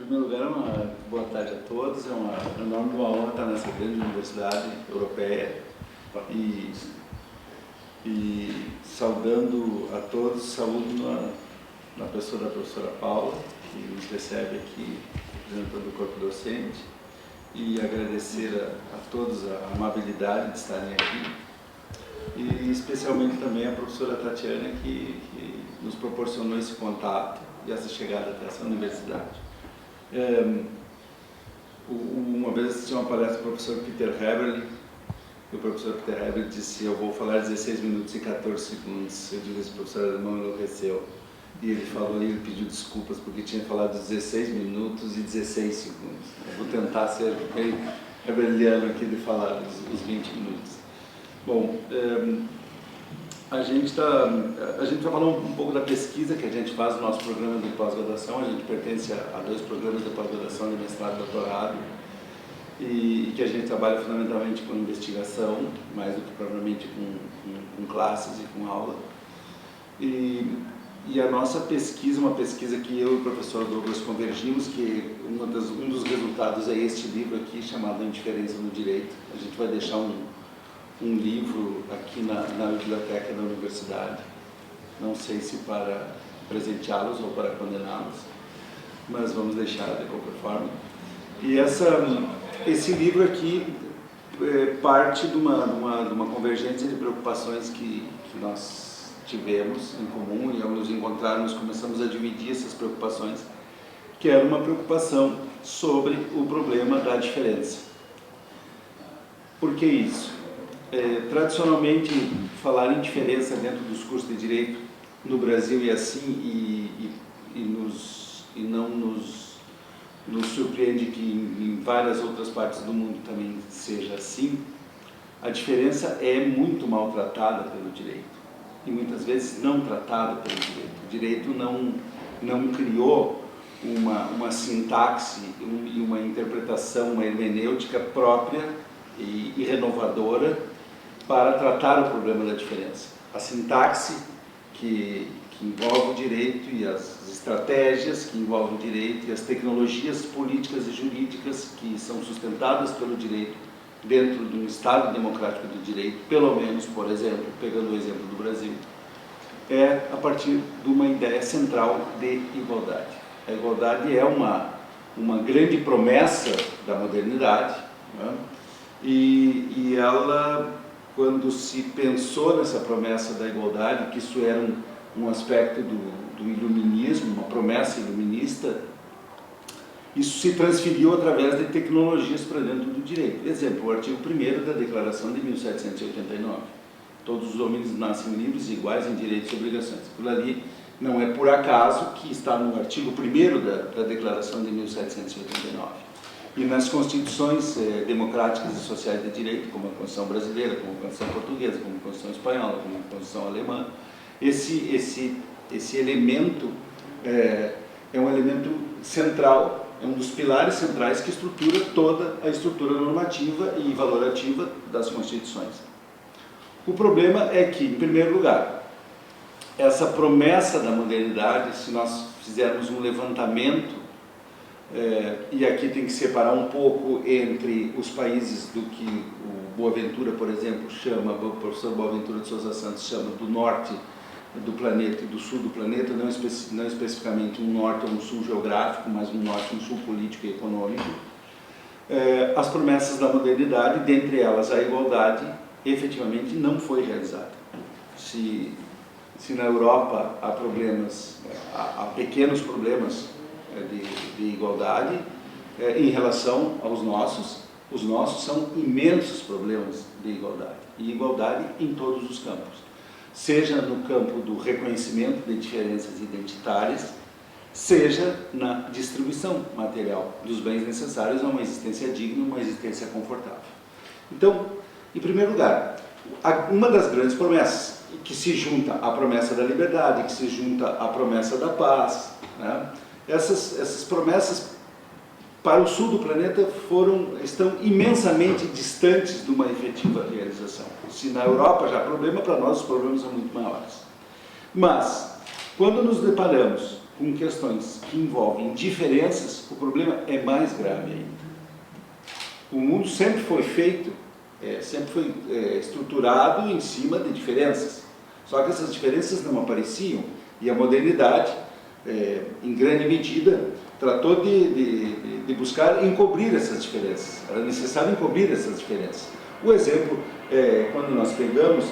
primeiro lugar, uma boa tarde a todos. É uma enorme honra estar nessa grande universidade europeia e saudando a todos, saúdo na pessoa da professora Paula, que nos recebe aqui representando o corpo docente, e agradecer a todos a amabilidade de estarem aqui, e especialmente também a professora Tatiana, que nos proporcionou esse contato e essa chegada até essa universidade. Uma vez assisti uma palestra do professor Peter Heberle, e o professor Peter Heberle disse: eu vou falar 16 minutos e 14 segundos. Eu disse: esse professor alemão enlouqueceu. E ele falou, e ele pediu desculpas porque tinha falado 16 minutos e 16 segundos. Eu vou tentar ser bem hebeliano aqui de falar os 20 minutos. Bom, a gente vai falar um pouco da pesquisa que a gente faz no nosso programa de pós-graduação. A gente pertence a 2 programas de pós-graduação, de mestrado e doutorado, e que a gente trabalha fundamentalmente com investigação, mais do que propriamente com classes e com aula. E a nossa pesquisa, uma pesquisa que eu e o professor Douglas convergimos, que um dos resultados é este livro aqui, chamado Indiferença no Direito. A gente vai deixar um livro aqui na biblioteca da universidade, não sei se para presenteá-los ou para condená-los, mas vamos deixar de qualquer forma. E esse livro aqui parte de uma convergência de preocupações que nós tivemos em comum, e ao nos encontrarmos começamos a dividir essas preocupações, que era uma preocupação sobre o problema da diferença. Por que isso? Tradicionalmente, falar em diferença dentro dos cursos de Direito no Brasil e assim, e não nos surpreende que em várias outras partes do mundo também seja assim. A diferença é muito maltratada pelo direito, e muitas vezes não tratada pelo direito. O direito não criou uma sintaxe e uma interpretação, uma hermenêutica própria e renovadora para tratar o problema da diferença. A sintaxe que envolve o direito e as estratégias que envolvem o direito e as tecnologias políticas e jurídicas que são sustentadas pelo direito dentro de um Estado democrático do direito, pelo menos, por exemplo, pegando o exemplo do Brasil, é a partir de uma ideia central de igualdade. A igualdade é uma grande promessa da modernidade, né? E ela, quando se pensou nessa promessa da igualdade, que isso era um aspecto do iluminismo, uma promessa iluminista, isso se transferiu através de tecnologias para dentro do direito. Exemplo, o artigo 1º da Declaração de 1789. Todos os homens nascem livres e iguais em direitos e obrigações. Aquilo ali não é por acaso que está no artigo 1º da Declaração de 1789. E nas constituições democráticas e sociais de direito, como a Constituição brasileira, como a Constituição portuguesa, como a Constituição espanhola, como a Constituição alemã, esse elemento é um elemento central, é um dos pilares centrais que estrutura toda a estrutura normativa e valorativa das Constituições. O problema é que, em primeiro lugar, essa promessa da modernidade, se nós fizermos um levantamento, e aqui tem que separar um pouco entre os países do que o Boaventura, por exemplo, chama, o professor Boaventura de Sousa Santos chama do norte do planeta e do sul do planeta, não especificamente um norte ou um sul geográfico, mas um norte e um sul político e econômico. As promessas da modernidade, dentre elas a igualdade, efetivamente não foi realizada. Se na Europa há problemas, há pequenos problemas de igualdade em relação aos nossos, os nossos são imensos problemas de igualdade, e igualdade em todos os campos. Seja no campo do reconhecimento de diferenças identitárias, seja na distribuição material dos bens necessários a uma existência digna, uma existência confortável. Então, em primeiro lugar, uma das grandes promessas, que se junta à promessa da liberdade, que se junta à promessa da paz, né? Essas promessas para o sul do planeta estão imensamente distantes de uma efetiva realização. Se na Europa já há problema, para nós os problemas são muito maiores. Mas, quando nos deparamos com questões que envolvem diferenças, o problema é mais grave ainda. O mundo sempre foi feito, sempre foi estruturado em cima de diferenças. Só que essas diferenças não apareciam e a modernidade, em grande medida, tratou de buscar encobrir essas diferenças. Era necessário encobrir essas diferenças. O exemplo, quando nós pegamos,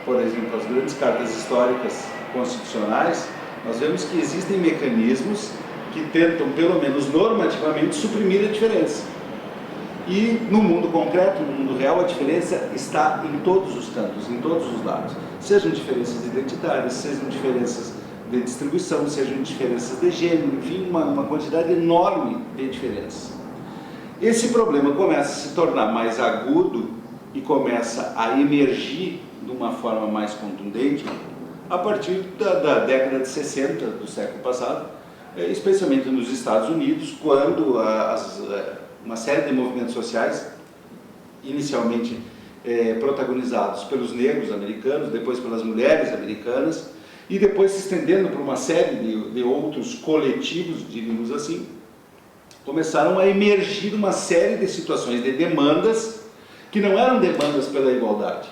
por exemplo, as grandes cartas históricas constitucionais, nós vemos que existem mecanismos que tentam, pelo menos normativamente, suprimir a diferença. E no mundo concreto, no mundo real, a diferença está em todos os cantos, em todos os lados. Sejam diferenças identitárias, sejam diferenças de distribuição, sejam diferenças de gênero, enfim, uma quantidade enorme de diferenças. Esse problema começa a se tornar mais agudo e começa a emergir de uma forma mais contundente a partir da década de 60 do século passado, especialmente nos Estados Unidos, quando uma série de movimentos sociais, inicialmente protagonizados pelos negros americanos, depois pelas mulheres americanas, e depois se estendendo por uma série de outros coletivos, diríamos assim, começaram a emergir uma série de situações, de demandas, que não eram demandas pela igualdade.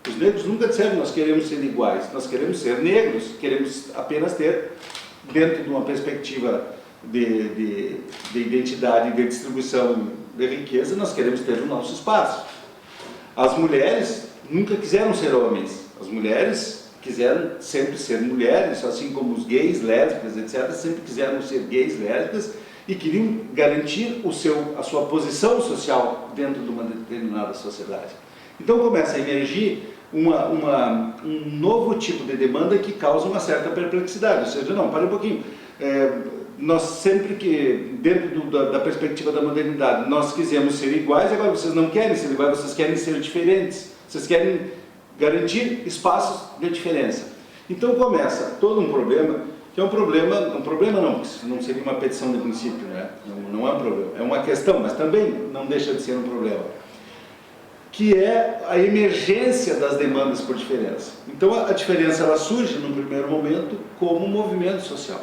Os negros nunca disseram nós queremos ser iguais, nós queremos ser negros, queremos apenas ter, dentro de uma perspectiva de identidade, de distribuição de riqueza, nós queremos ter o nosso espaço. As mulheres nunca quiseram ser homens, as mulheres quiseram sempre ser mulheres, assim como os gays, lésbicas, etc., sempre quiseram ser gays, lésbicas, e queriam garantir a sua posição social dentro de uma determinada sociedade. Então começa a emergir um novo tipo de demanda que causa uma certa perplexidade, ou seja, não, para um pouquinho, nós sempre que, dentro da perspectiva da modernidade, nós quisemos ser iguais, agora vocês não querem ser iguais, vocês querem ser diferentes, vocês querem garantir espaços de diferença. Então começa todo um problema, que é um problema não, porque não seria uma petição de princípio, né? Não é um problema, é uma questão, mas também não deixa de ser um problema, que é a emergência das demandas por diferença. Então a diferença ela surge, num primeiro momento, como um movimento social.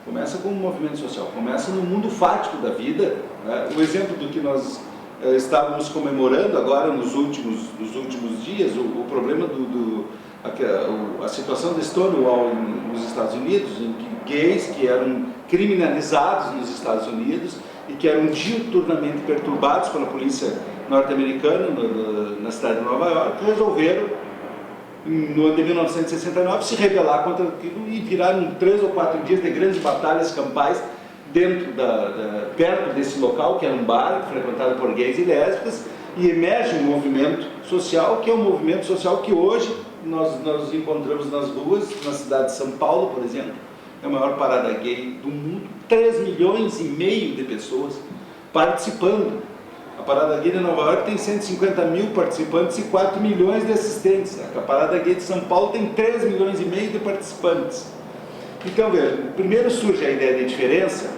Começa como um movimento social, começa no mundo fático da vida, né? O exemplo do que nós estávamos comemorando agora nos últimos dias, o problema a situação de Stonewall nos Estados Unidos, em que gays que eram criminalizados nos Estados Unidos e que eram diuturnamente perturbados pela polícia norte-americana na cidade de Nova York, resolveram, no ano de 1969, se rebelar contra aquilo e viraram 3 ou 4 dias de grandes batalhas campais perto desse local, que era um bar frequentado por gays e lésbicas, e emerge um movimento social, que é um movimento social que hoje nós encontramos nas ruas, na cidade de São Paulo, por exemplo, é a maior parada gay do mundo, 3,5 milhões de pessoas participando. A parada gay de Nova York tem 150 mil participantes e 4 milhões de assistentes. A parada gay de São Paulo tem 3,5 milhões de participantes. Então, veja, primeiro surge a ideia de diferença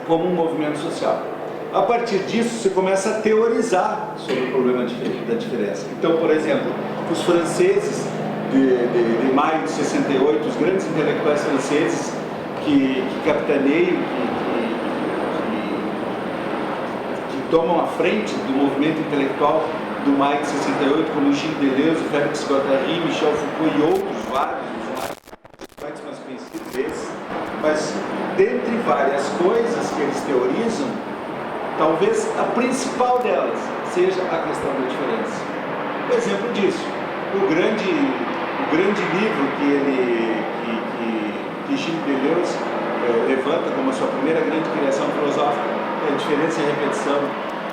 como um movimento social. A partir disso, você começa a teorizar sobre o problema da diferença. Então, por exemplo, os franceses de maio de 68, os grandes intelectuais franceses que capitaneiam, que tomam a frente do movimento intelectual do maio de 68, como Gilles Deleuze, Félix Guattari, Michel Foucault e outros, vários, os mais conhecidos desses. Mas, dentre várias coisas que eles teorizam, talvez a principal delas seja a questão da diferença. Um exemplo disso, o grande livro que Gilles Deleuze levanta como a sua primeira grande criação filosófica, é Diferença e Repetição,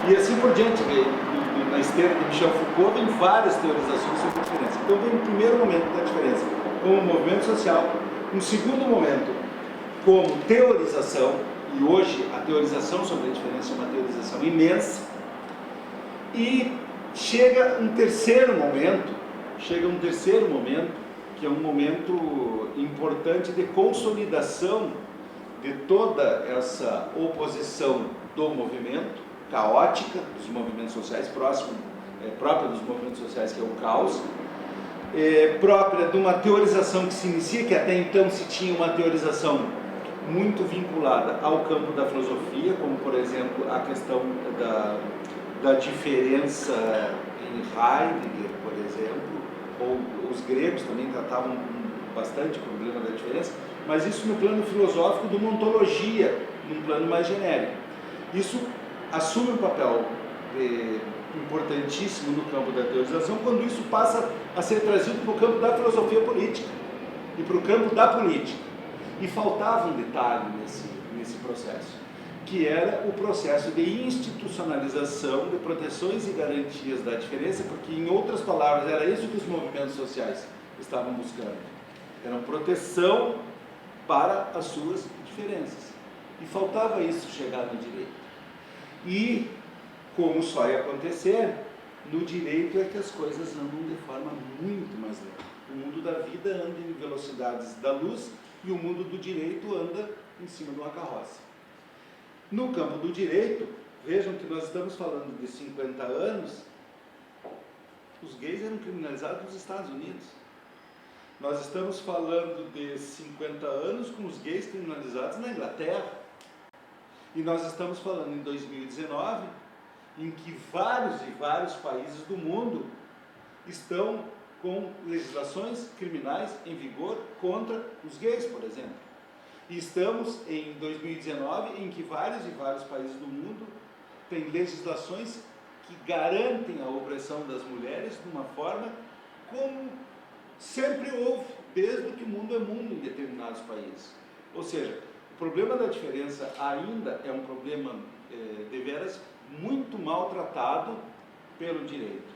e assim por diante. Na esteira de Michel Foucault vem várias teorizações sobre a diferença. Então vem o primeiro momento da diferença como um movimento social, um segundo momento como teorização, e hoje a teorização sobre a diferença é uma teorização imensa, e chega um terceiro momento, que é um momento importante de consolidação de toda essa oposição do movimento, caótica, dos movimentos sociais, própria dos movimentos sociais, que é o caos, própria de uma teorização que se inicia, que até então se tinha uma teorização muito vinculada ao campo da filosofia, como por exemplo a questão da diferença em Heidegger, por exemplo, ou os gregos também tratavam bastante o problema da diferença, mas isso no plano filosófico de uma ontologia, num plano mais genérico. Isso assume um papel importantíssimo no campo da teorização, quando isso passa a ser trazido para o campo da filosofia política e para o campo da política. E faltava um detalhe nesse processo, que era o processo de institucionalização de proteções e garantias da diferença, porque, em outras palavras, era isso que os movimentos sociais estavam buscando. Era proteção para as suas diferenças. E faltava isso chegar no direito. E, como só ia acontecer, no direito é que as coisas andam de forma muito mais lenta. O mundo da vida anda em velocidades da luz e o mundo do direito anda em cima de uma carroça. No campo do direito, vejam que nós estamos falando de 50 anos, os gays eram criminalizados nos Estados Unidos. Nós estamos falando de 50 anos com os gays criminalizados na Inglaterra. E nós estamos falando em 2019, em que vários e vários países do mundo estão com legislações criminais em vigor contra os gays, por exemplo. E estamos em 2019, em que vários e vários países do mundo têm legislações que garantem a opressão das mulheres de uma forma como sempre houve, desde que o mundo é mundo em determinados países. Ou seja, o problema da diferença ainda é um problema deveras muito maltratado pelo direito.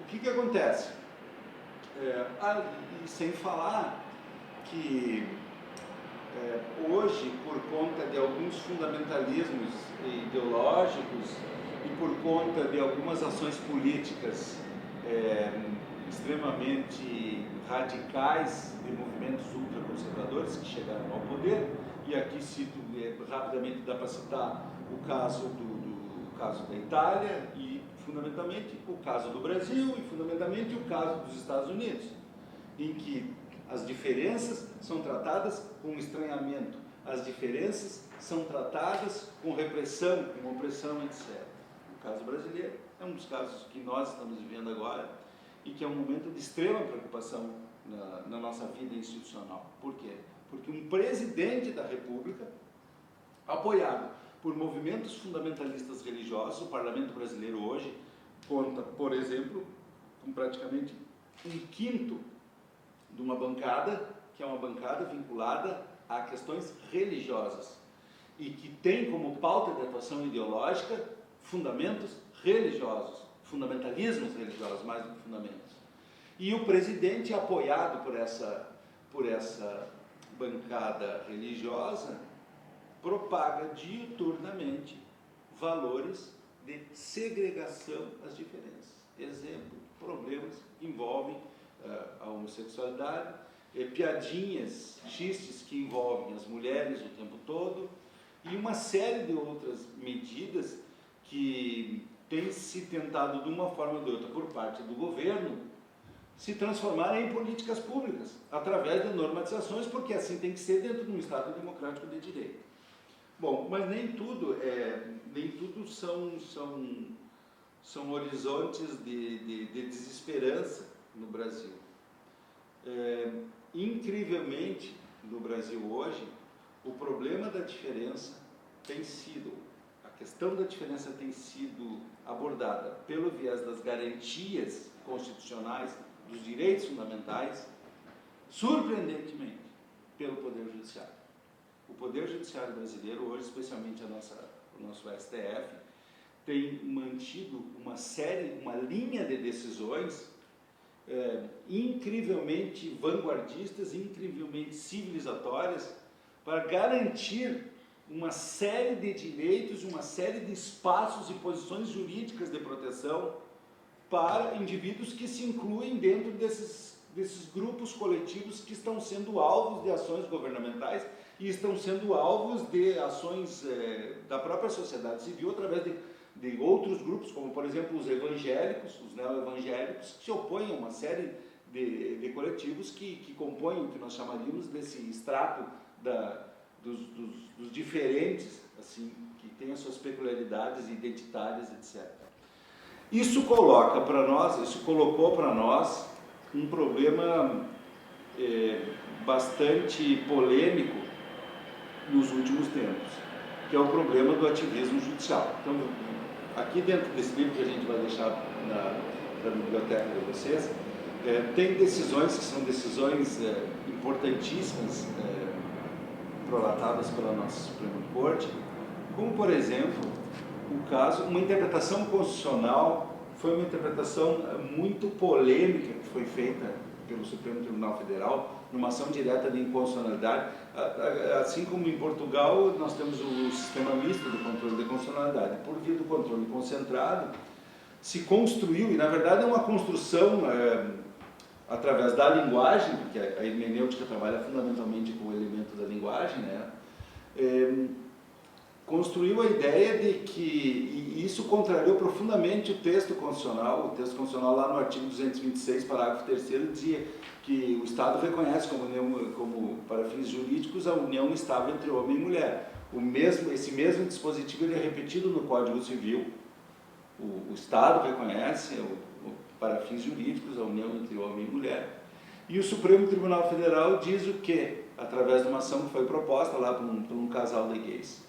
O que acontece? E sem falar que hoje, por conta de alguns fundamentalismos ideológicos e por conta de algumas ações políticas extremamente radicais de movimentos ultraconservadores que chegaram ao poder, e aqui cito rapidamente, dá para citar o caso caso da Itália e fundamentalmente o caso do Brasil e fundamentalmente o caso dos Estados Unidos, em que as diferenças são tratadas com estranhamento, as diferenças são tratadas com repressão, com opressão, etc. O caso brasileiro é um dos casos que nós estamos vivendo agora e que é um momento de extrema preocupação na nossa vida institucional. Por quê? Porque um presidente da República, apoiado por movimentos fundamentalistas religiosos, o parlamento brasileiro hoje conta, por exemplo, com praticamente 1/5 de uma bancada, que é uma bancada vinculada a questões religiosas e que tem como pauta de atuação ideológica fundamentos religiosos, fundamentalismos religiosos, mais do que fundamentos. E o presidente, apoiado por essa bancada religiosa, propaga diuturnamente valores de segregação às diferenças. Exemplo, problemas que envolvem a homossexualidade, piadinhas, xistes que envolvem as mulheres o tempo todo e uma série de outras medidas que tem se tentado de uma forma ou de outra por parte do governo se transformarem em políticas públicas através de normatizações, porque assim tem que ser dentro de um Estado democrático de direito. Bom, mas nem tudo são horizontes de desesperança no Brasil. Incrivelmente, no Brasil hoje, o problema da diferença a questão da diferença tem sido abordada pelo viés das garantias constitucionais, dos direitos fundamentais, surpreendentemente, pelo Poder Judiciário. O Poder Judiciário brasileiro hoje, especialmente o nosso STF, tem mantido uma linha de decisões incrivelmente vanguardistas, incrivelmente civilizatórias, para garantir uma série de direitos, uma série de espaços e posições jurídicas de proteção para indivíduos que se incluem dentro desses grupos coletivos que estão sendo alvos de ações governamentais e estão sendo alvos de ações da própria sociedade civil através de outros grupos, como por exemplo os evangélicos, os neoevangélicos, que se opõem a uma série de coletivos que compõem o que nós chamaríamos desse extrato dos diferentes, assim, que têm as suas peculiaridades identitárias, etc. Isso colocou para nós um problema bastante polêmico nos últimos tempos, que é o problema do ativismo judicial. Então, aqui dentro desse livro que a gente vai deixar na biblioteca de vocês, tem decisões que são decisões importantíssimas, prolatadas pela nossa Suprema Corte, como, por exemplo, o caso, uma interpretação constitucional, foi uma interpretação muito polêmica que foi feita pelo Supremo Tribunal Federal, numa ação direta de inconstitucionalidade. Assim como em Portugal, nós temos o sistema misto do controle de constitucionalidade. Por via do controle concentrado, se construiu, e na verdade é uma construção através da linguagem, porque a hermenêutica trabalha fundamentalmente com o elemento da linguagem, né? Construiu a ideia de que, e isso contrariou profundamente o texto constitucional lá no artigo 226, parágrafo 3º, dizia que o Estado reconhece como para fins jurídicos a união estável entre homem e mulher. Esse mesmo dispositivo ele é repetido no Código Civil. O Estado reconhece para fins jurídicos a união entre homem e mulher. E o Supremo Tribunal Federal diz o quê? Através de uma ação que foi proposta lá por um casal de gays.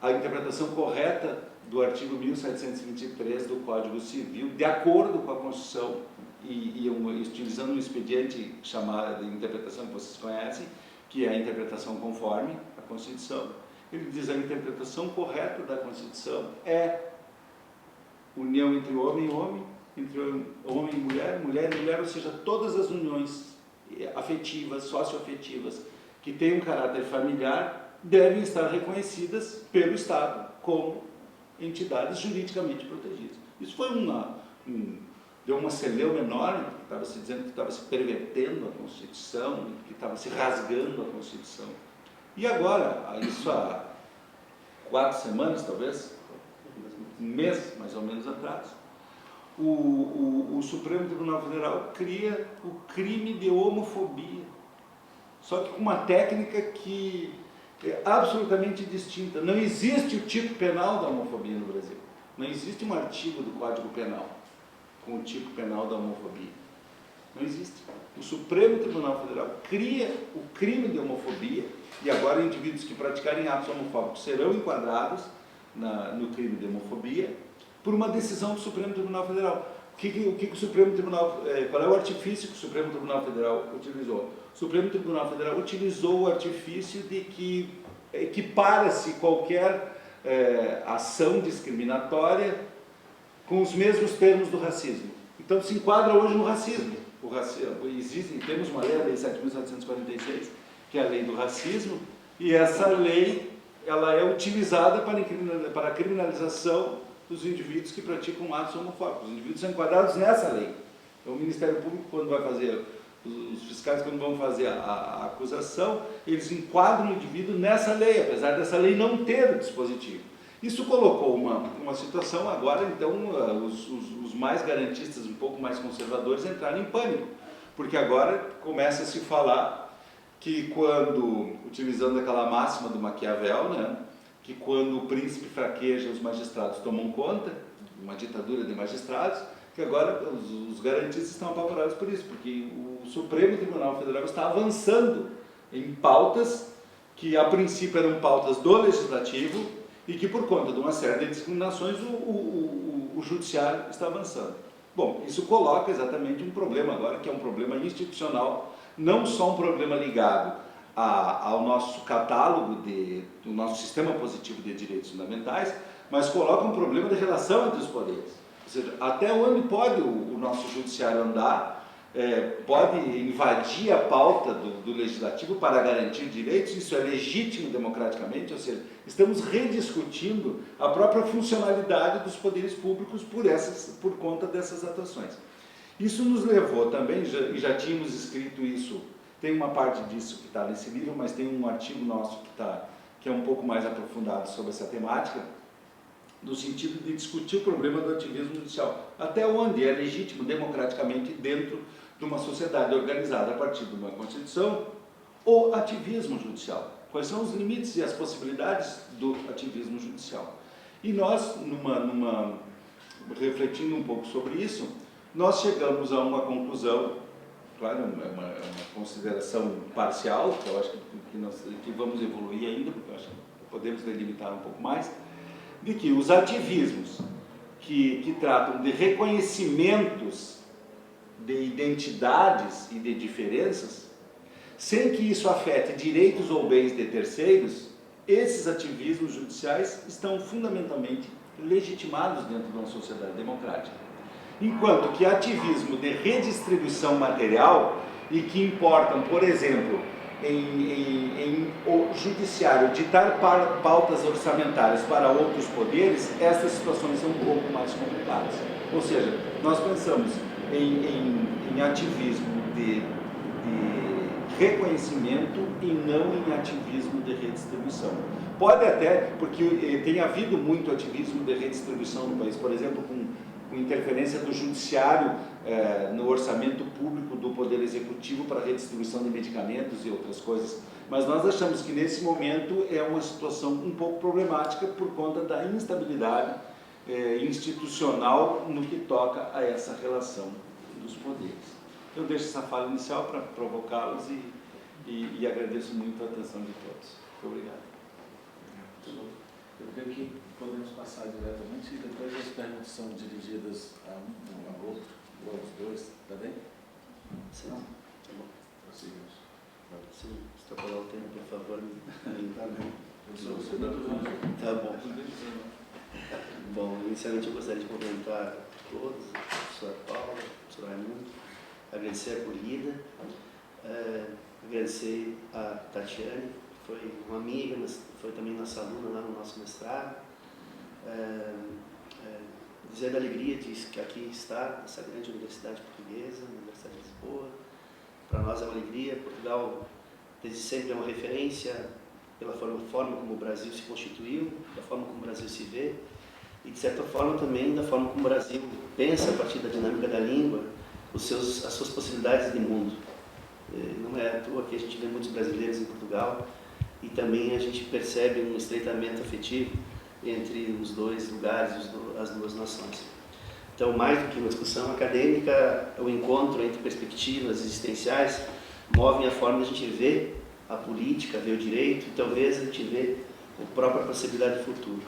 A interpretação correta do artigo 1723 do Código Civil, de acordo com a Constituição, e utilizando um expediente chamado de interpretação que vocês conhecem, que é a interpretação conforme a Constituição, ele diz: a interpretação correta da Constituição é união entre homem e homem, entre homem e mulher, mulher e mulher, ou seja, todas as uniões afetivas, socioafetivas, que têm um caráter familiar, devem estar reconhecidas pelo Estado como entidades juridicamente protegidas. Isso foi deu uma celeuma enorme, porque estava se dizendo que estava se pervertendo a Constituição, que estava se rasgando a Constituição. E agora, isso há 4 semanas, talvez, um mês mais ou menos atrás, o Supremo Tribunal Federal cria o crime de homofobia, só que com uma técnica que é absolutamente distinta. Não existe o tipo penal da homofobia no Brasil. Não existe um artigo do Código Penal com o tipo penal da homofobia. Não existe. O Supremo Tribunal Federal cria o crime de homofobia, e agora indivíduos que praticarem atos homofóbicos serão enquadrados no crime de homofobia por uma decisão do Supremo Tribunal Federal. O Supremo Tribunal, qual é o artifício que o Supremo Tribunal Federal utilizou? O Supremo Tribunal Federal utilizou o artifício de que equipara-se qualquer ação discriminatória com os mesmos termos do racismo. Então se enquadra hoje no racismo. Temos uma lei, a Lei 7.746, que é a lei do racismo, e essa lei ela é utilizada para a criminalização dos indivíduos que praticam atos homofóbicos. Os indivíduos são enquadrados nessa lei. Então, o Ministério Público, quando vai fazer, os fiscais, quando vão fazer a acusação, eles enquadram o indivíduo nessa lei, apesar dessa lei não ter o dispositivo. Isso colocou uma situação, agora, então, os mais garantistas, um pouco mais conservadores, entraram em pânico, porque agora começa a se falar que quando, utilizando aquela máxima do Maquiavel, né, que quando o príncipe fraqueja, os magistrados tomam conta, uma ditadura de magistrados, que agora os garantistas estão apavorados por isso, porque o Supremo Tribunal Federal está avançando em pautas que a princípio eram pautas do Legislativo e que por conta de uma série de discriminações o Judiciário está avançando. Bom, isso coloca exatamente um problema agora, que é um problema institucional, não só um problema ligado ao nosso catálogo, do nosso sistema positivo de direitos fundamentais, mas coloca um problema de relação entre os poderes. Ou seja, até onde pode o nosso judiciário andar, pode invadir a pauta do legislativo para garantir direitos, isso é legítimo democraticamente, ou seja, estamos rediscutindo a própria funcionalidade dos poderes públicos por conta dessas atuações. Isso nos levou também, e já tínhamos escrito isso, tem uma parte disso que está nesse livro, mas tem um artigo nosso que é um pouco mais aprofundado sobre essa temática, no sentido de discutir o problema do ativismo judicial. Até onde é legítimo democraticamente dentro de de uma sociedade organizada a partir de uma Constituição, o ativismo judicial. Quais são os limites e as possibilidades do ativismo judicial? E nós, refletindo um pouco sobre isso, nós chegamos a uma conclusão, claro, é uma consideração parcial, que eu acho que vamos evoluir ainda, porque eu acho que podemos delimitar um pouco mais, de que os ativismos que tratam de reconhecimentos de identidades e de diferenças, sem que isso afete direitos ou bens de terceiros, esses ativismos judiciais estão fundamentalmente legitimados dentro de uma sociedade democrática. Enquanto que ativismo de redistribuição material e que importam, por exemplo, em o judiciário ditar pautas orçamentárias para outros poderes, essas situações são um pouco mais complicadas. Ou seja, nós pensamos em ativismo de reconhecimento e não em ativismo de redistribuição. Pode até, porque tem havido muito ativismo de redistribuição no país, por exemplo, com interferência do judiciário no orçamento público do Poder Executivo para redistribuição de medicamentos e outras coisas. Mas nós achamos que nesse momento é uma situação um pouco problemática por conta da instabilidade institucional no que toca a essa relação dos poderes. Eu deixo essa fala inicial para provocá-los e agradeço muito a atenção de todos. Muito obrigado. Eu creio que podemos passar diretamente e depois as perguntas são dirigidas a um ao outro, ou aos dois, está bem? Sim. Tá bom. Prosseguimos. Se extrapolar o tempo, por favor, Tá bem. Tá bom. Bom, inicialmente eu gostaria de cumprimentar a todos, a professora Paula, a professora Raimundo, agradecer a acolhida, agradecer a Tatiane, que foi uma amiga, mas foi também nossa aluna lá no nosso mestrado, dizer da alegria de que aqui está, essa grande universidade portuguesa, a Universidade de Lisboa. Para nós é uma alegria. Portugal desde sempre é uma referência pela forma como o Brasil se constituiu, da forma como o Brasil se vê e, de certa forma, também da forma como o Brasil pensa a partir da dinâmica da língua, as suas possibilidades de mundo. Não é à toa que a gente vê muitos brasileiros em Portugal e também a gente percebe um estreitamento afetivo entre os dois lugares, as duas nações. Então, mais do que uma discussão acadêmica, o encontro entre perspectivas existenciais movem a forma de a gente ver a política, ver o direito e talvez a gente ver a própria possibilidade de futuro.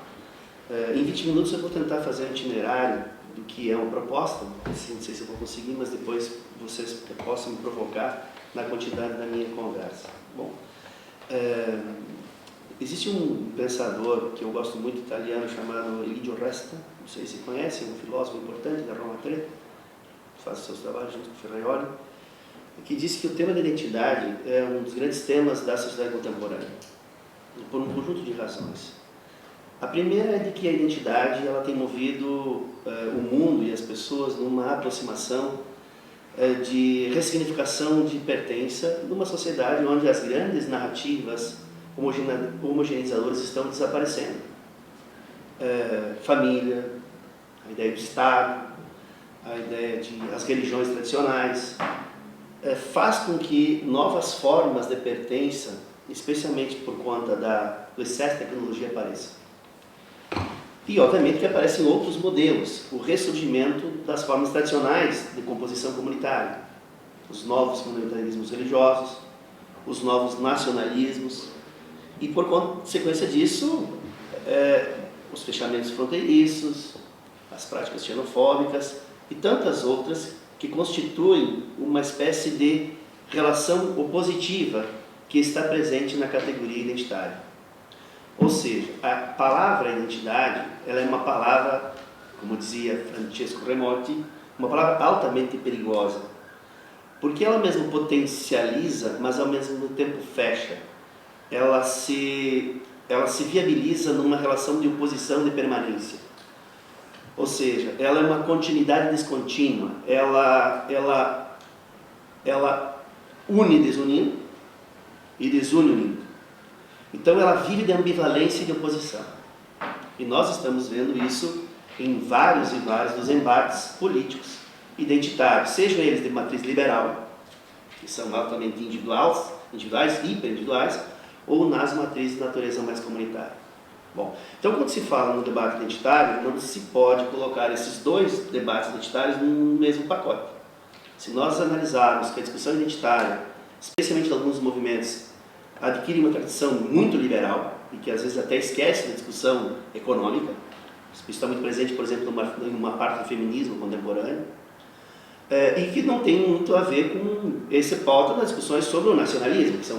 Em 20 minutos eu vou tentar fazer um itinerário do que é uma proposta, não sei se eu vou conseguir, mas depois vocês possam me provocar na quantidade da minha conversa. Bom, existe um pensador que eu gosto muito, italiano, chamado Elidio Resta, não sei se conhecem, um filósofo importante da Roma Tre, faz seus trabalhos junto com Ferraioli, que disse que o tema da identidade é um dos grandes temas da sociedade contemporânea, por um conjunto de razões. A primeira é de que a identidade ela tem movido o mundo e as pessoas numa aproximação de ressignificação de pertença numa sociedade onde as grandes narrativas homogeneizadoras estão desaparecendo. Família, a ideia do Estado, a ideia de as religiões tradicionais, faz com que novas formas de pertença, especialmente por conta do excesso de tecnologia, apareçam. E, obviamente, que aparecem outros modelos, o ressurgimento das formas tradicionais de composição comunitária, os novos comunitarismos religiosos, os novos nacionalismos, e, por consequência disso, os fechamentos fronteiriços, as práticas xenofóbicas e tantas outras que constituem uma espécie de relação opositiva que está presente na categoria identitária. Ou seja, a palavra identidade, ela é uma palavra, como dizia Francesco Remotti, uma palavra altamente perigosa, porque ela mesmo potencializa, mas ao mesmo tempo fecha. Ela se viabiliza numa relação de oposição de permanência. Ou seja, ela é uma continuidade descontínua, ela une desunindo e desune unindo. Então ela vive de ambivalência e de oposição. E nós estamos vendo isso em vários e vários dos embates políticos identitários, sejam eles de matriz liberal, que são altamente individuais, hiperindividuais, ou nas matrizes de natureza mais comunitária. Bom, então quando se fala no debate identitário, não se pode colocar esses dois debates identitários no mesmo pacote. Se nós analisarmos que a discussão identitária, especialmente de alguns movimentos, adquire uma tradição muito liberal, e que às vezes até esquece da discussão econômica, isso está muito presente, por exemplo, numa parte do feminismo contemporâneo, e que não tem muito a ver com esse pauta das discussões sobre o nacionalismo, que são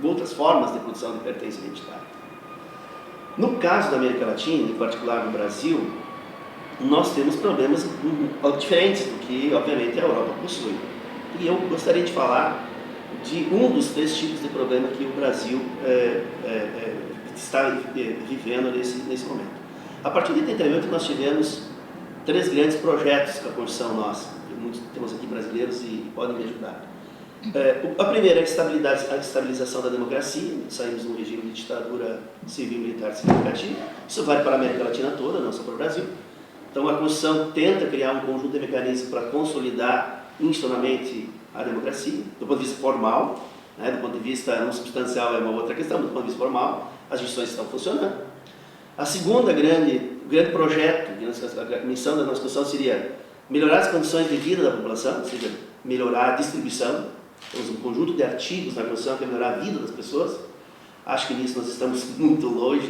outras formas de produção de pertença identitária. No caso da América Latina, em particular no Brasil, nós temos problemas diferentes do que, obviamente, a Europa possui. E eu gostaria de falar de um dos 3 tipos de problema que o Brasil está vivendo nesse momento. A partir de 88, nós tivemos 3 grandes projetos com a Constituição nossa, que muitos temos aqui brasileiros e podem me ajudar. A primeira é a estabilização da democracia. Saímos de um regime de ditadura civil-militar significativa. Isso vale para a América Latina toda, não só para o Brasil. Então, a Constituição tenta criar um conjunto de mecanismos para consolidar institucionalmente a democracia, do ponto de vista formal, né? Do ponto de vista não substancial é uma outra questão, mas do ponto de vista formal, as instituições estão funcionando. A segunda grande projeto, a missão da nossa Constituição seria melhorar as condições de vida da população, ou seja, melhorar a distribuição. Temos um conjunto de artigos na Constituição para melhorar a vida das pessoas. Acho que nisso nós estamos muito longe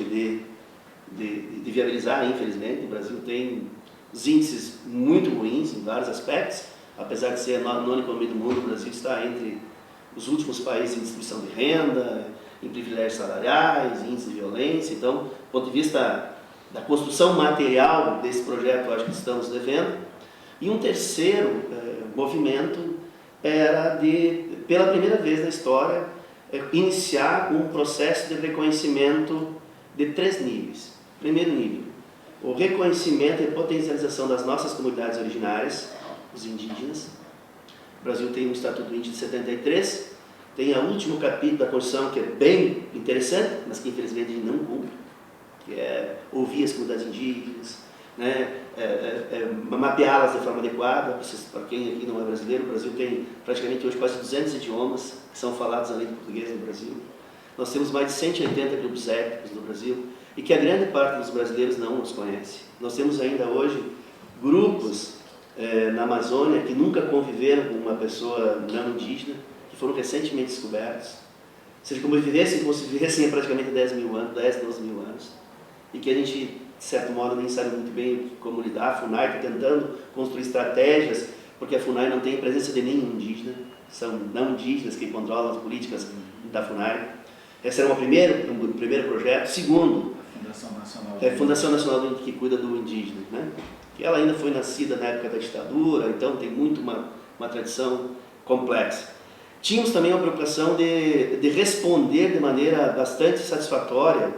de viabilizar, infelizmente. O Brasil tem os índices muito ruins em vários aspectos. Apesar de ser a nona economia do mundo, o Brasil está entre os últimos países em distribuição de renda, em privilégios salariais, índice de violência. Então, do ponto de vista da construção material desse projeto, acho que estamos devendo. E um terceiro movimento era de, pela primeira vez na história, iniciar um processo de reconhecimento de 3 níveis. Primeiro nível, o reconhecimento e potencialização das nossas comunidades originárias, os indígenas. O Brasil tem um Estatuto Índio de 73, tem o último capítulo da Constituição que é bem interessante, mas que infelizmente a gente não cumpre, que é ouvir as comunidades indígenas, né, mapeá-las de forma adequada. Para quem aqui não é brasileiro, o Brasil tem praticamente hoje quase 200 idiomas que são falados além do português no Brasil. Nós temos mais de 180 grupos étnicos no Brasil e que a grande parte dos brasileiros não os conhece. Nós temos ainda hoje grupos na Amazônia que nunca conviveram com uma pessoa não indígena, que foram recentemente descobertos. Ou seja, convivessem há praticamente 10, 12 mil anos. E que a gente, de certo modo, nem sabe muito bem como lidar. A FUNAI está tentando construir estratégias, porque a FUNAI não tem presença de nenhum indígena, são não indígenas que controlam as políticas da FUNAI. Esse era um primeiro projeto. Segundo, a Fundação Nacional que cuida do indígena, né? Que ela ainda foi nascida na época da ditadura, então tem muito uma tradição complexa. Tínhamos também a preocupação de responder de maneira bastante satisfatória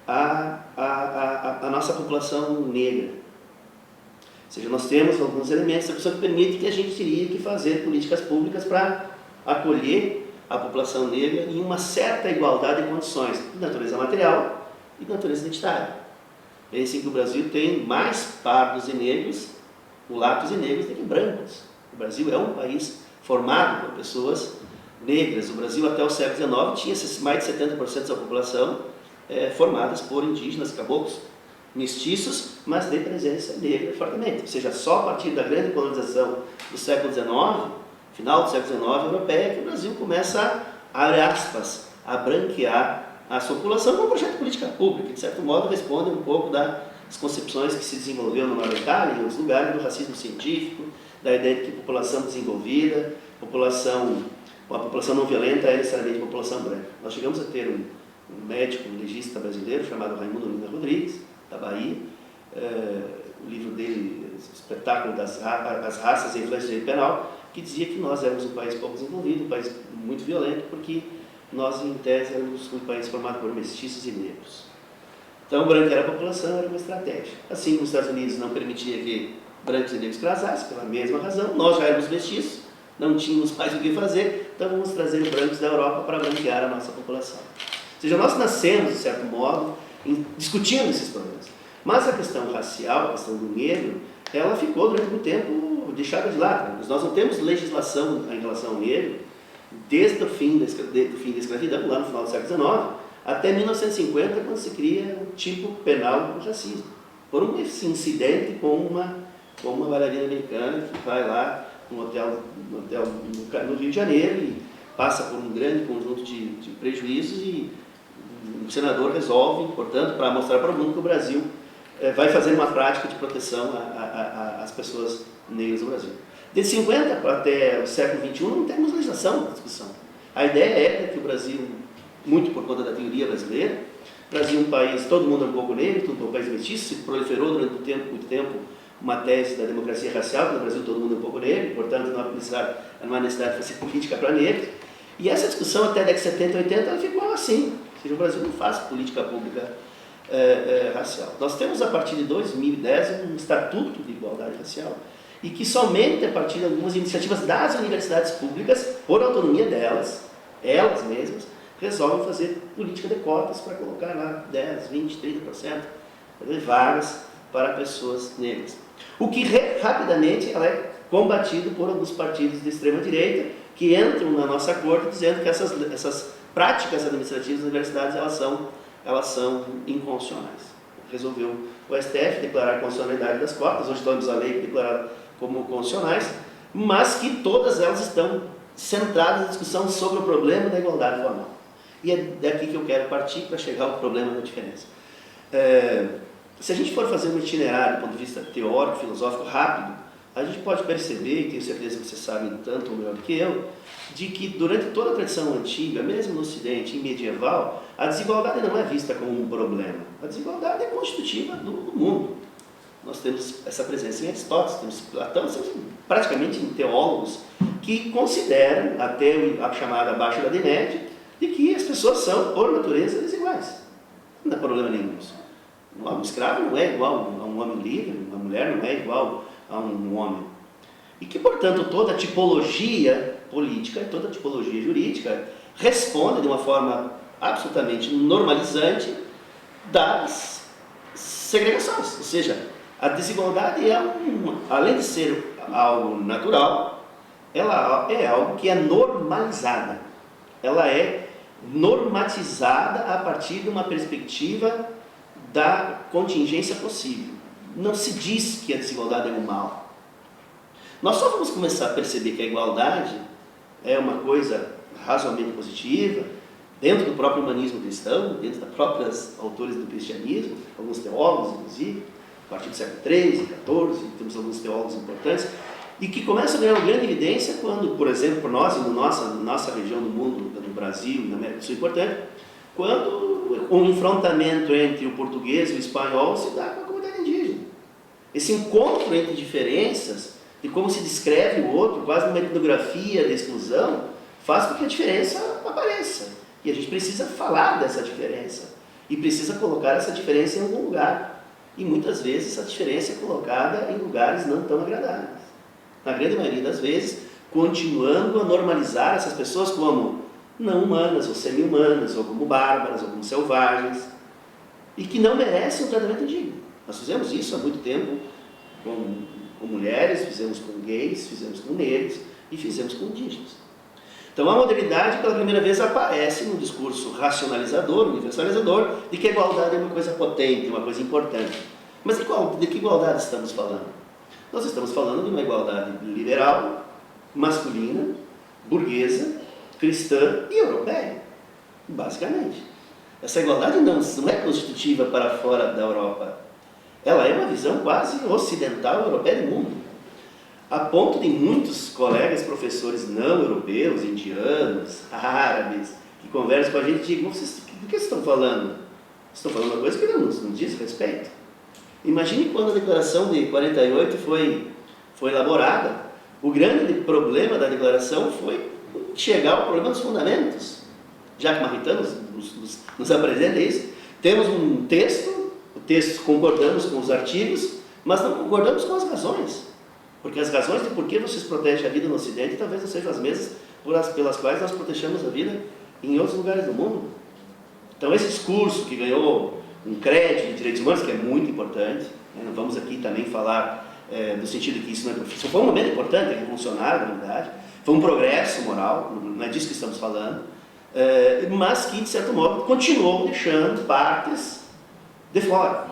a nossa população negra. Ou seja, nós temos alguns elementos da Constituição que permitem que a gente teria que fazer políticas públicas para acolher a população negra em uma certa igualdade de condições de natureza material e de natureza identitária. Pensem que o Brasil tem mais pardos e negros, mulatos e negros, do que brancos. O Brasil é um país formado por pessoas negras. O Brasil, até o século XIX, tinha mais de 70% da população formadas por indígenas, caboclos, mestiços, mas de presença negra fortemente. Ou seja, só a partir da grande colonização do século XIX, final do século XIX, europeia, que o Brasil começa a, abre aspas, a branquear a sua população com um projeto de política pública, que de certo modo responde um pouco das concepções que se desenvolveu no Nova Itália e em outros lugares, do racismo científico, da ideia de que população desenvolvida, a população não violenta é necessariamente população branca. Nós chegamos a ter um médico, um legista brasileiro chamado Raimundo Lima Rodrigues, da Bahia. O livro dele, o Espetáculo das Raças e a Influência do Direito Penal, que dizia que nós éramos um país pouco desenvolvido, um país muito violento, porque nós, em tese, éramos um país formado por mestiços e negros. Então, branquear a população era uma estratégia. Assim como os Estados Unidos não permitia que brancos e negros casassem, pela mesma razão, nós já éramos mestiços, não tínhamos mais o que fazer, então vamos trazer brancos da Europa para branquear a nossa população. Ou seja, nós nascemos, de certo modo, discutindo esses problemas. Mas a questão racial, a questão do negro, ela ficou durante muito tempo deixada de lado. Nós não temos legislação em relação ao negro desde o fim da escravidão, lá no final do século XIX, até 1950, quando se cria um tipo penal do racismo. Por um incidente com uma bailarina americana que vai lá no hotel no Rio de Janeiro e passa por um grande conjunto de prejuízos e o senador resolve, portanto, para mostrar para o mundo que o Brasil vai fazer uma prática de proteção às pessoas negras no Brasil. De 50 até o século XXI não temos legislação na discussão. A ideia é que o Brasil, muito por conta da teoria brasileira, o Brasil é um país, todo mundo é um pouco negro, um país mestiço, se proliferou durante muito tempo uma tese da democracia racial, que no Brasil todo mundo é um pouco negro, portanto não há necessidade de fazer política para negros. E essa discussão até a década de 70, 80, ela ficou assim. Ou seja, o Brasil não faz política pública racial. Nós temos, a partir de 2010, um estatuto de igualdade racial, e que somente a partir de algumas iniciativas das universidades públicas, por autonomia delas, elas mesmas, resolvem fazer política de cotas para colocar lá 10, 20, 30% de vagas para pessoas negras. O que rapidamente ela é combatido por alguns partidos de extrema-direita que entram na nossa corte dizendo que essas práticas administrativas das universidades elas são inconstitucionais. Resolveu o STF declarar a constitucionalidade das cotas, hoje temos a lei declarada como constitucionais, mas que todas elas estão centradas na discussão sobre o problema da igualdade formal. E é daqui que eu quero partir para chegar ao problema da diferença. Se a gente for fazer um itinerário do ponto de vista teórico, filosófico, rápido, a gente pode perceber, e tenho certeza que vocês sabem tanto ou melhor do que eu, de que durante toda a tradição antiga, mesmo no Ocidente e medieval, a desigualdade não é vista como um problema. A desigualdade é constitutiva do mundo. Nós temos essa presença em Aristóteles, temos Platão, temos praticamente teólogos que consideram, até a chamada Baixa Idade Média, de que as pessoas são, por natureza, desiguais. Não há problema nenhum. Um escravo não é igual a um homem livre, uma mulher não é igual a um homem. E que, portanto, toda a tipologia política e toda a tipologia jurídica responde de uma forma absolutamente normalizante das segregações. Ou seja, a desigualdade além de ser algo natural, ela é algo que é normalizada. Ela é normatizada a partir de uma perspectiva da contingência possível. Não se diz que a desigualdade é um mal. Nós só vamos começar a perceber que a igualdade é uma coisa razoavelmente positiva, dentro do próprio humanismo cristão, dentro dos próprios autores do cristianismo, alguns teólogos, inclusive, a partir do século XIII, XIV, temos alguns teólogos importantes, e que começam a ganhar uma grande evidência quando, por exemplo, nós, na nossa região do mundo, no Brasil, na América do Sul, importante, quando um enfrentamento entre o português e o espanhol se dá com a comunidade indígena. Esse encontro entre diferenças, de como se descreve o outro, quase numa etnografia da exclusão, faz com que a diferença apareça. E a gente precisa falar dessa diferença. E precisa colocar essa diferença em algum lugar. E muitas vezes essa diferença é colocada em lugares não tão agradáveis. Na grande maioria das vezes, continuando a normalizar essas pessoas como não humanas, ou semi-humanas, ou como bárbaras, ou como selvagens, e que não merecem um tratamento digno. Nós fizemos isso há muito tempo com mulheres, fizemos com gays, fizemos com negros e fizemos com indígenas. Então a modernidade pela primeira vez aparece num discurso racionalizador, universalizador, de que a igualdade é uma coisa potente, uma coisa importante. Mas de que igualdade estamos falando? Nós estamos falando de uma igualdade liberal, masculina, burguesa, cristã e europeia, basicamente. Essa igualdade não é constitutiva para fora da Europa. Ela é uma visão quase ocidental europeia do mundo. A ponto de muitos colegas, professores não europeus, indianos, árabes, que conversam com a gente e digam, do que vocês estão falando? Estão falando uma coisa que não diz respeito. Imagine quando a declaração de 48 foi elaborada, o grande problema da declaração foi chegar ao problema dos fundamentos. Jacques Maritain nos apresenta isso. Temos um texto, o texto concordamos com os artigos, mas não concordamos com as razões. Porque as razões de por que vocês protegem a vida no Ocidente talvez não sejam as mesmas pelas quais nós protegemos a vida em outros lugares do mundo. Então esse discurso que ganhou um crédito de direitos humanos, que é muito importante, né? Não vamos aqui também falar no sentido de que isso foi um momento importante, revolucionário, na verdade, foi um progresso moral, não é disso que estamos falando, mas que, de certo modo, continuou deixando partes de fora,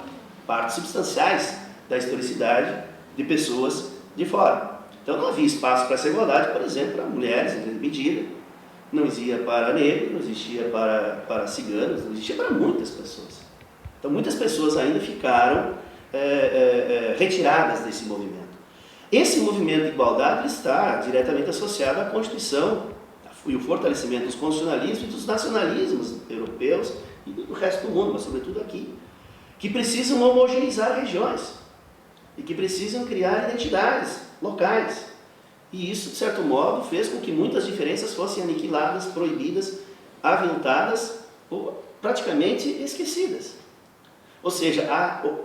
partes substanciais da historicidade de pessoas de fora. Então não havia espaço para essa igualdade, por exemplo, para mulheres, em grande medida, não existia para negros, não existia para ciganos, não existia para muitas pessoas. Então muitas pessoas ainda ficaram retiradas desse movimento. Esse movimento de igualdade está diretamente associado à Constituição e o fortalecimento dos constitucionalismos e dos nacionalismos europeus e do resto do mundo, mas sobretudo aqui, que precisam homogeneizar regiões e que precisam criar identidades locais. E isso, de certo modo, fez com que muitas diferenças fossem aniquiladas, proibidas, aviltadas ou praticamente esquecidas. Ou seja,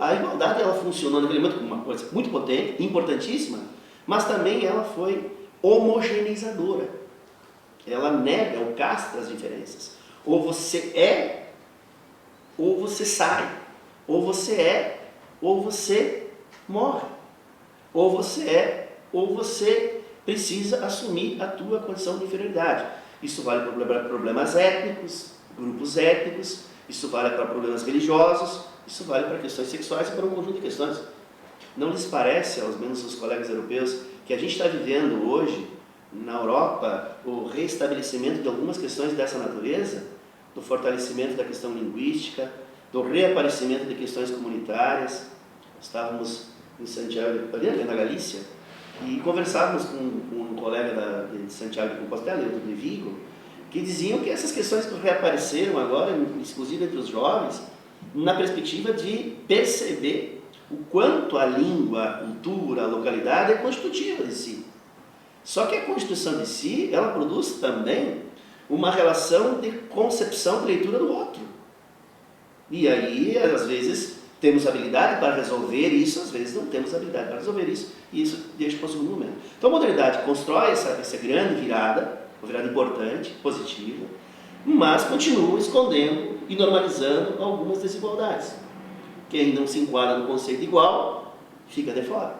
a igualdade ela funcionou naquele momento como uma coisa muito potente, importantíssima, mas também ela foi homogeneizadora. Ela nega ou castra as diferenças. Ou você é, ou você sai. Ou você é, ou você morre. Ou você é, ou você precisa assumir a tua condição de inferioridade. Isso vale para problemas étnicos, grupos étnicos, isso vale para problemas religiosos, isso vale para questões sexuais e para um conjunto de questões. Não lhes parece, aos menos os colegas europeus, que a gente está vivendo hoje, na Europa, o reestabelecimento de algumas questões dessa natureza, do fortalecimento da questão linguística, do reaparecimento de questões comunitárias? Estávamos em Santiago, na Galícia, e conversávamos com um colega de Santiago de Compostela, outro de Vigo, que diziam que essas questões que reapareceram agora, inclusive entre os jovens, na perspectiva de perceber o quanto a língua, a cultura, a localidade é constitutiva de si. Só que a constituição de si, ela produz também uma relação de concepção e leitura do outro. E aí, às vezes, temos habilidade para resolver isso, às vezes não temos habilidade para resolver isso, e isso deixa para o segundo momento. Então a modernidade constrói essa grande virada, uma virada importante, positiva, mas continua escondendo e normalizando algumas desigualdades. Quem não se enquadra no conceito igual, fica de fora.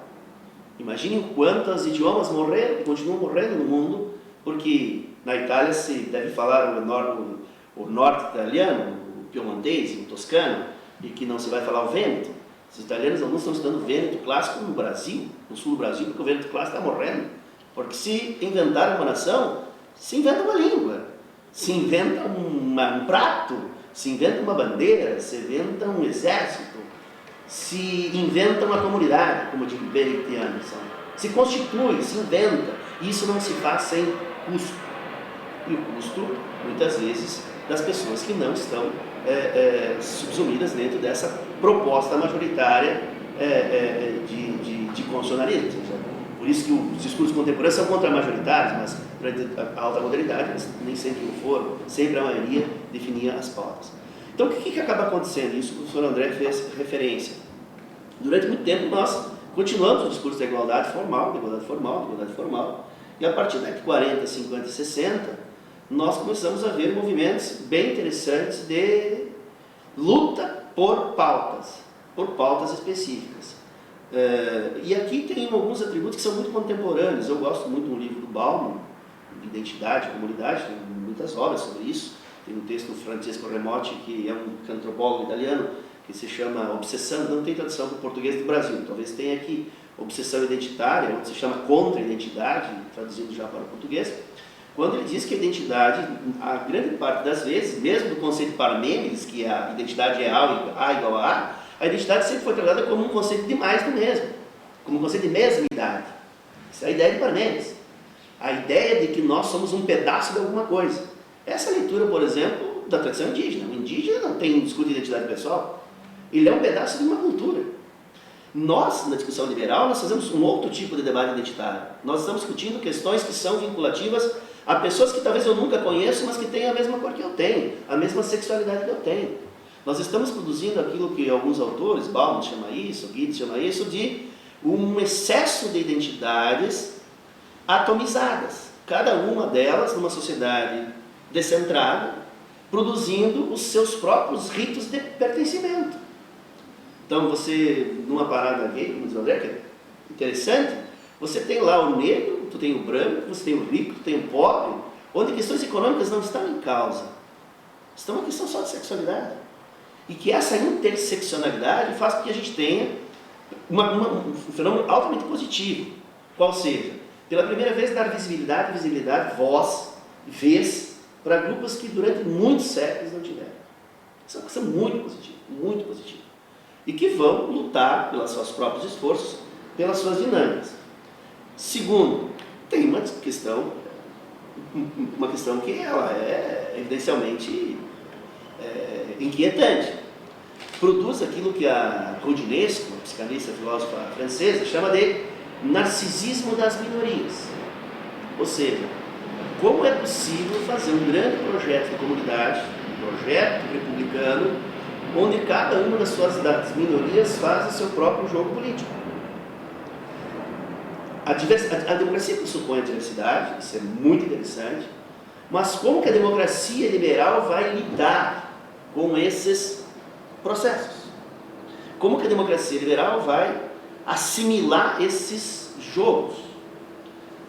Imaginem quantos idiomas morreram e continuam morrendo no mundo, porque na Itália se deve falar o norte italiano, o piemontese, o toscano, e que não se vai falar o Vêneto. Os italianos alguns estão estudando o Vêneto clássico no Brasil, no sul do Brasil, porque o Vêneto clássico está morrendo. Porque se inventar uma nação, se inventa uma língua, se inventa um prato, se inventa uma bandeira, se inventa um exército, se inventa uma comunidade, como diz Beritiano, se constitui, se inventa. E isso não se faz sem custo. E o custo, muitas vezes, das pessoas que não estão subsumidas dentro dessa proposta majoritária de constitucionalismo. Por isso que os discursos contemporâneos são contra-majoritários, mas durante a alta modernidade nem sempre o foram, sempre a maioria definia as pautas. Então o que acaba acontecendo? Isso o professor André fez referência. Durante muito tempo nós continuamos o discurso da igualdade formal, e a partir da 40, 50 e 60, nós começamos a ver movimentos bem interessantes de luta por pautas específicas. E aqui tem alguns atributos que são muito contemporâneos. Eu gosto muito do livro do Bauman, Identidade e Comunidade, tem muitas obras sobre isso. Tem um texto do Francesco Remotti, que é um antropólogo italiano, que se chama Obsessão, não tem tradução para o português do Brasil, talvez tenha aqui Obsessão Identitária, onde se chama Contra-Identidade, traduzindo já para o português, quando ele diz que a identidade, a grande parte das vezes, mesmo do conceito de Parmênides, que a identidade é A igual a identidade sempre foi tratada como um conceito de mais do mesmo, como um conceito de mesmidade. Essa é a ideia de Parmênides. A ideia de que nós somos um pedaço de alguma coisa. Essa leitura, por exemplo, da tradição indígena. O indígena não tem discute de identidade pessoal. Ele é um pedaço de uma cultura. Nós, na discussão liberal, nós fazemos um outro tipo de debate identitário. Nós estamos discutindo questões que são vinculativas a pessoas que talvez eu nunca conheço, mas que têm a mesma cor que eu tenho, a mesma sexualidade que eu tenho. Nós estamos produzindo aquilo que alguns autores, Bauman chama isso, Gibbs chama isso, de um excesso de identidades atomizadas. Cada uma delas numa sociedade descentrada, produzindo os seus próprios ritos de pertencimento. Então você, numa parada gay, como diz o André, interessante, você tem lá o negro, tu tem o branco, você tem o rico, tu tem o pobre, onde questões econômicas não estão em causa. Estão uma questão só de sexualidade. E que essa interseccionalidade faz com que a gente tenha um fenômeno altamente positivo. Qual seja, pela primeira vez dar visibilidade, voz, vez, para grupos que durante muitos séculos não tiveram. Isso é uma questão muito positiva, muito positiva. E que vão lutar pelos seus próprios esforços, pelas suas dinâmicas. Segundo, tem uma questão que ela é evidencialmente inquietante. Produz aquilo que a Roudinesco, uma psicanalista filósofa francesa, chama de narcisismo das minorias. Ou seja, como é possível fazer um grande projeto de comunidade, um projeto republicano, onde cada uma das minorias faz o seu próprio jogo político. A democracia pressupõe a diversidade, isso é muito interessante, mas como que a democracia liberal vai lidar com esses processos? Como que a democracia liberal vai assimilar esses jogos?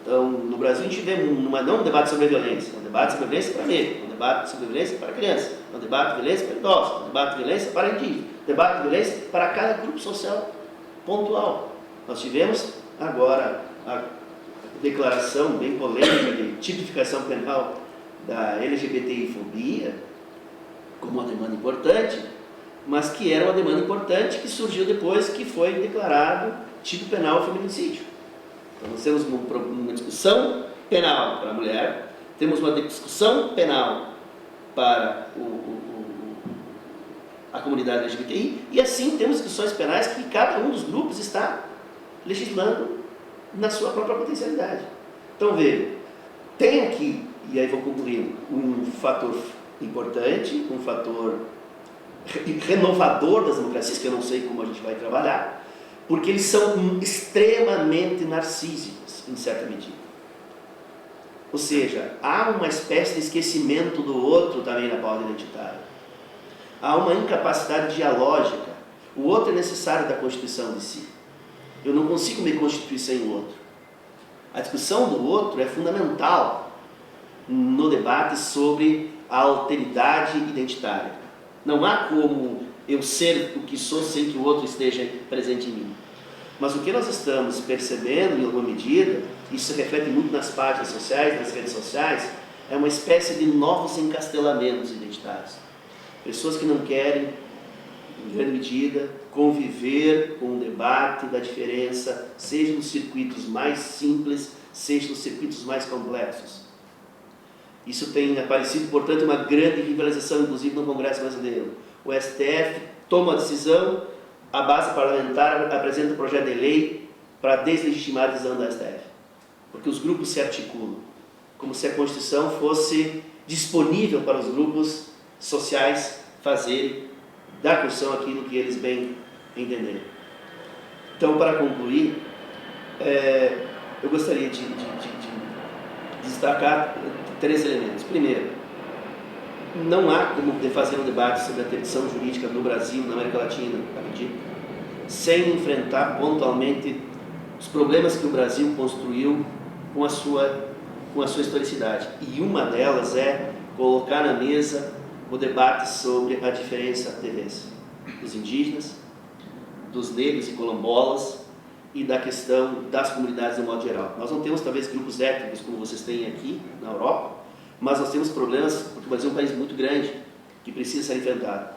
Então, no Brasil a gente vê não um debate sobre a violência, um debate sobre a violência para negro, um debate sobre a violência para criança, um debate de violência para idosos, um debate de violência para indígena, um debate de violência para cada grupo social pontual. Nós tivemos agora a declaração bem polêmica de tipificação penal da LGBTI-fobia como uma demanda importante, mas que era uma demanda importante que surgiu depois que foi declarado tipo penal o feminicídio. Então nós temos uma discussão penal para a mulher, temos uma discussão penal para a comunidade LGBTI, e assim temos discussões penais que cada um dos grupos está legislando na sua própria potencialidade. Então veja, tem aqui, e aí vou concluindo, um fator importante, um fator renovador das democracias, que eu não sei como a gente vai trabalhar, porque eles são extremamente narcísicos, em certa medida. Ou seja, há uma espécie de esquecimento do outro também na pauta identitária. Há uma incapacidade dialógica. O outro é necessário da constituição de si. Eu não consigo me constituir sem o outro. A discussão do outro é fundamental no debate sobre a alteridade identitária. Não há como eu ser o que sou sem que o outro esteja presente em mim. Mas o que nós estamos percebendo, em alguma medida, isso se reflete muito nas páginas sociais, nas redes sociais, é uma espécie de novos encastelamentos identitários. Pessoas que não querem, em grande medida, conviver com o debate da diferença, seja nos circuitos mais simples, seja nos circuitos mais complexos. Isso tem aparecido, portanto, uma grande rivalização, inclusive no Congresso Brasileiro. O STF toma a decisão, a base parlamentar apresenta um projeto de lei para deslegitimar a decisão da STF. Porque os grupos se articulam, como se a Constituição fosse disponível para os grupos sociais fazerem da Constituição aquilo que eles bem entenderem. Então, para concluir, eu gostaria de destacar 3 elementos. Primeiro, não há como fazer um debate sobre a tradição jurídica no Brasil, na América Latina, acredito, sem enfrentar pontualmente os problemas que o Brasil construiu com a sua historicidade. E uma delas é colocar na mesa o debate sobre a diferença de vez dos indígenas, dos negros e quilombolas e da questão das comunidades de modo geral. Nós não temos talvez grupos étnicos como vocês têm aqui na Europa, mas nós temos problemas porque o Brasil é um país muito grande que precisa ser enfrentado.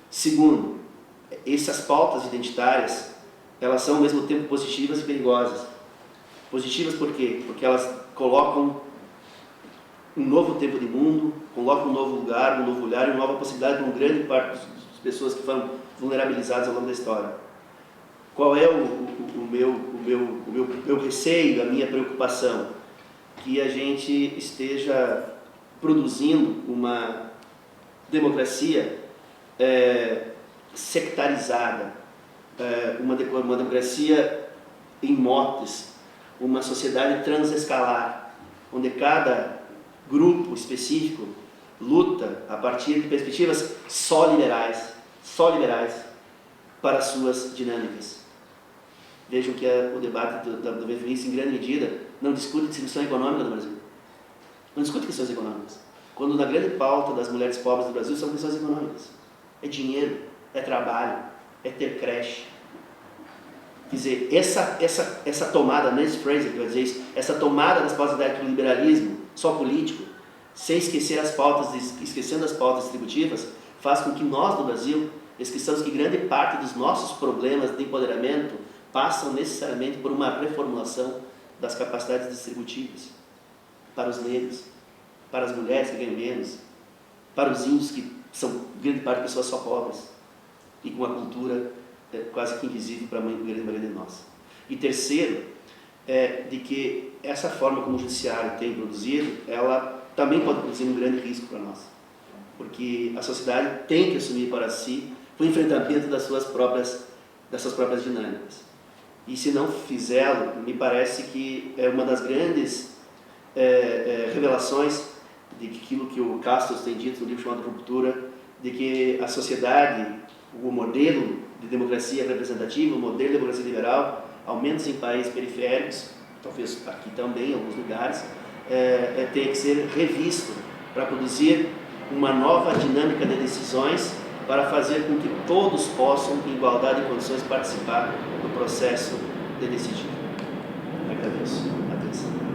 Segundo, essas pautas identitárias, elas são ao mesmo tempo positivas e perigosas. Positivas por quê? Porque elas colocam um novo tempo de mundo, colocam um novo lugar, um novo olhar e uma nova possibilidade para uma grande parte das pessoas que foram vulnerabilizadas ao longo da história. Qual é o meu receio, a minha preocupação? Que a gente esteja produzindo uma democracia sectarizada, uma democracia em motes, uma sociedade transescalar, onde cada grupo específico luta a partir de perspectivas só liberais para suas dinâmicas. vejam que o debate do feminista, em grande medida, não discute distribuição econômica do Brasil. Não discute questões econômicas. Quando na grande pauta das mulheres pobres do Brasil são questões econômicas. É dinheiro, é trabalho, é ter creche. Quer dizer, essa tomada, Nancy Fraser que vai dizer isso, essa tomada das possibilidades do liberalismo só político, sem esquecer esquecendo as pautas distributivas, faz com que nós, no Brasil, esqueçamos que grande parte dos nossos problemas de empoderamento passam necessariamente por uma reformulação das capacidades distributivas para os negros, para as mulheres que ganham menos, para os índios que são grande parte de pessoas só pobres e com uma cultura quase que invisível para a grande maioria de nós. E terceiro, de que essa forma como o judiciário tem produzido, ela também pode produzir um grande risco para nós, porque a sociedade tem que assumir para si o enfrentamento das suas próprias dinâmicas. E se não fizê-lo, me parece que é uma das grandes revelações de aquilo que o Castos tem dito no livro chamado Ruptura, de que a sociedade, o modelo de democracia representativa, o modelo de democracia liberal, ao menos em países periféricos, talvez aqui também, em alguns lugares, tem que ser revisto para produzir uma nova dinâmica de decisões para fazer com que todos possam, em igualdade de condições, participar do processo de decidir. Agradeço a atenção.